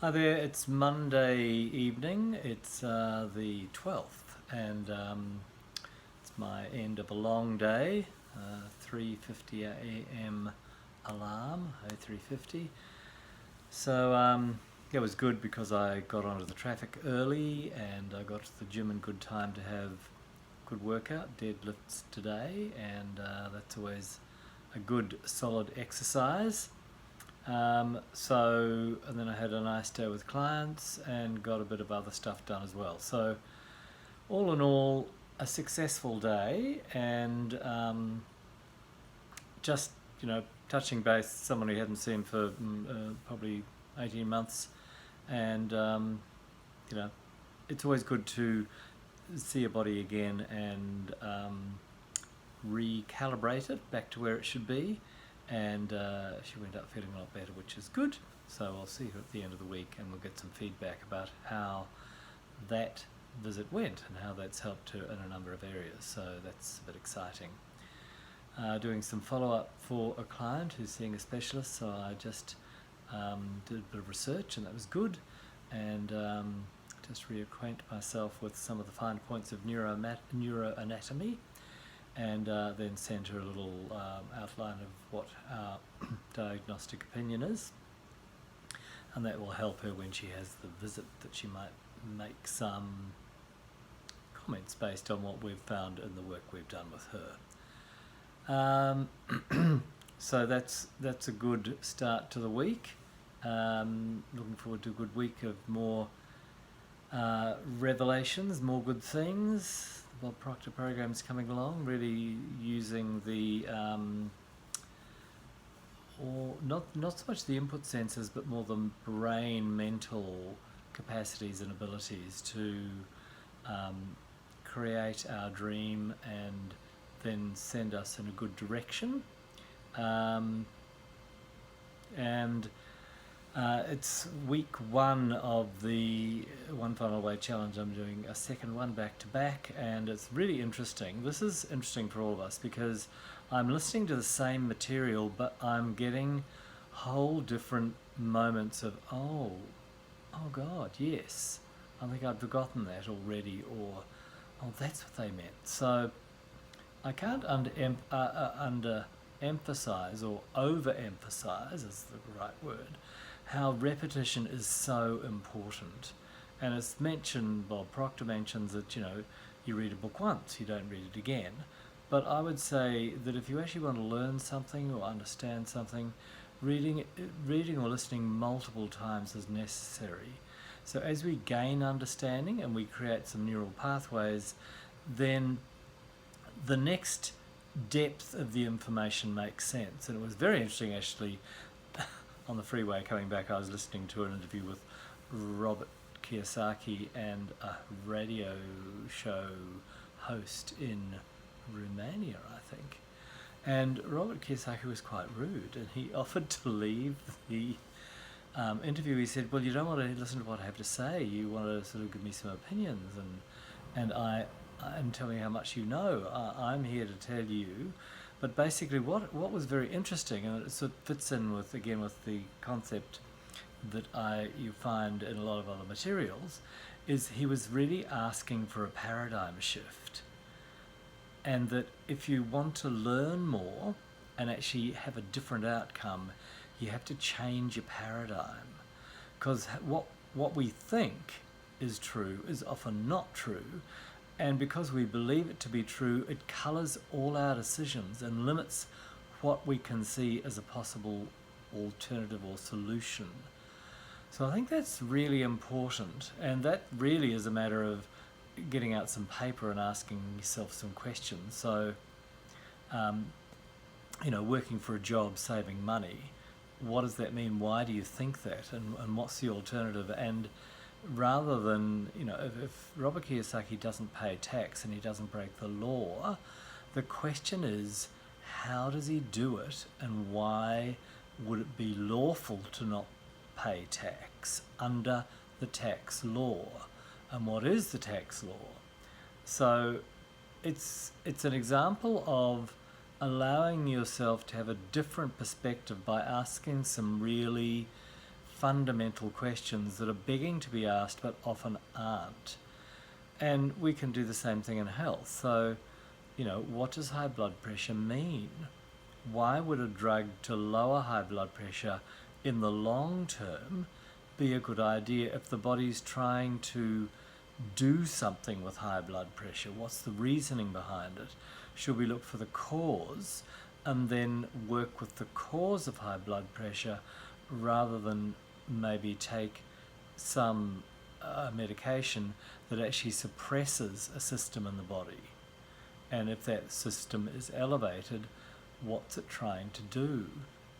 Hi there, it's Monday evening, it's the 12th, and it's my end of a long day, 3:50 a.m. alarm, 3:50. So it was good because I got onto the traffic early and I got to the gym in good time to have good workout, deadlifts today, and that's always a good solid exercise. And then I had a nice day with clients and got a bit of other stuff done as well. So all in all, a successful day, and just, touching base, someone who hadn't seen for probably 18 months, and it's always good to see a body again and recalibrate it back to where it should be. And she went up feeling a lot better, which is good. So I'll see her at the end of the week and we'll get some feedback about how that visit went and how that's helped her in a number of areas. So that's a bit exciting. Doing some follow-up for a client who's seeing a specialist, so I just did a bit of research, and that was good, and just reacquaint myself with some of the fine points of neuroanatomy, and then send her a little outline of what our diagnostic opinion is, and that will help her when she has the visit, that she might make some comments based on what we've found in the work we've done with her. So that's a good start to the week. Looking forward to a good week of more revelations, more good things. The Bob Proctor program's coming along, really using the or not so much the input senses, but more the brain mental capacities and abilities to create our dream and then send us in a good direction. It's week one of the One Final Way Challenge. I'm doing a second one back to back, and it's really interesting. This is interesting for all of us because I'm listening to the same material, but I'm getting whole different moments of, oh God, yes, I think I'd forgotten that already, or, oh, that's what they meant. So I can't under-emphasize or overemphasize, is the right word, how repetition is so important. And it's mentioned, Bob Proctor mentions that, you read a book once, you don't read it again. But I would say that if you actually want to learn something or understand something, reading or listening multiple times is necessary. So as we gain understanding and we create some neural pathways, then the next depth of the information makes sense. And it was very interesting, actually, on the freeway coming back, I was listening to an interview with Robert Kiyosaki and a radio show host in Romania, I think. And Robert Kiyosaki was quite rude, and he offered to leave the interview. He said, well, you don't want to listen to what I have to say, you want to sort of give me some opinions and tell me how much you know. I'm here to tell you. But basically what was very interesting, and it sort of fits in with the concept that you find in a lot of other materials, is he was really asking for a paradigm shift. And that if you want to learn more and actually have a different outcome, you have to change your paradigm. Because what we think is true is often not true. And because we believe it to be true, it colours all our decisions and limits what we can see as a possible alternative or solution. So I think that's really important, and that really is a matter of getting out some paper and asking yourself some questions. So, working for a job, saving money, what does that mean? Why do you think that? And what's the alternative? And rather than, if Robert Kiyosaki doesn't pay tax and he doesn't break the law, the question is, how does he do it, and why would it be lawful to not pay tax under the tax law? And what is the tax law? So it's an example of allowing yourself to have a different perspective by asking some really fundamental questions that are begging to be asked but often aren't. And we can do the same thing in health. So, what does high blood pressure mean? Why would a drug to lower high blood pressure in the long term be a good idea if the body's trying to do something with high blood pressure? What's the reasoning behind it? Should we look for the cause and then work with the cause of high blood pressure rather than maybe take some medication that actually suppresses a system in the body? And if that system is elevated, what's it trying to do?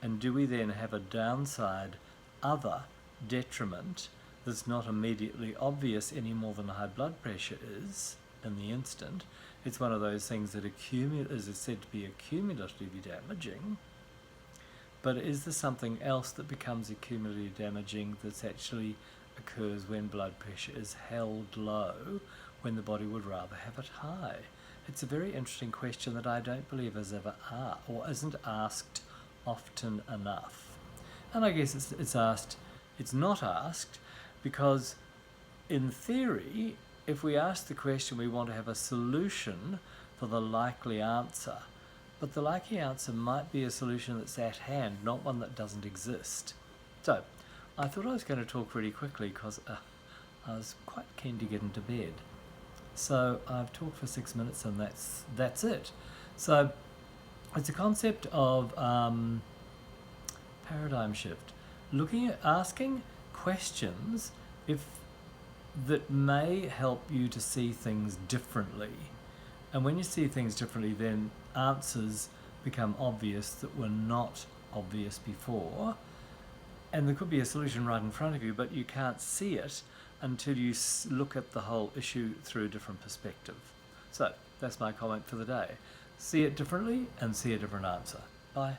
And do we then have a downside, other detriment that's not immediately obvious any more than high blood pressure is in the instant? It's one of those things that is said to be accumulatively damaging. But is there something else that becomes accumulatively damaging that actually occurs when blood pressure is held low, when the body would rather have it high? It's a very interesting question that I don't believe is ever asked, or isn't asked often enough. And I guess it's not asked because, in theory, if we ask the question, we want to have a solution for the likely answer. But the likely answer might be a solution that's at hand, not one that doesn't exist. So, I thought I was going to talk really quickly because I was quite keen to get into bed. So I've talked for 6 minutes and that's it. So it's a concept of paradigm shift. Asking questions that may help you to see things differently. And when you see things differently, then answers become obvious that were not obvious before. And there could be a solution right in front of you, but you can't see it until you look at the whole issue through a different perspective. So that's my comment for the day. See it differently and see a different answer. Bye.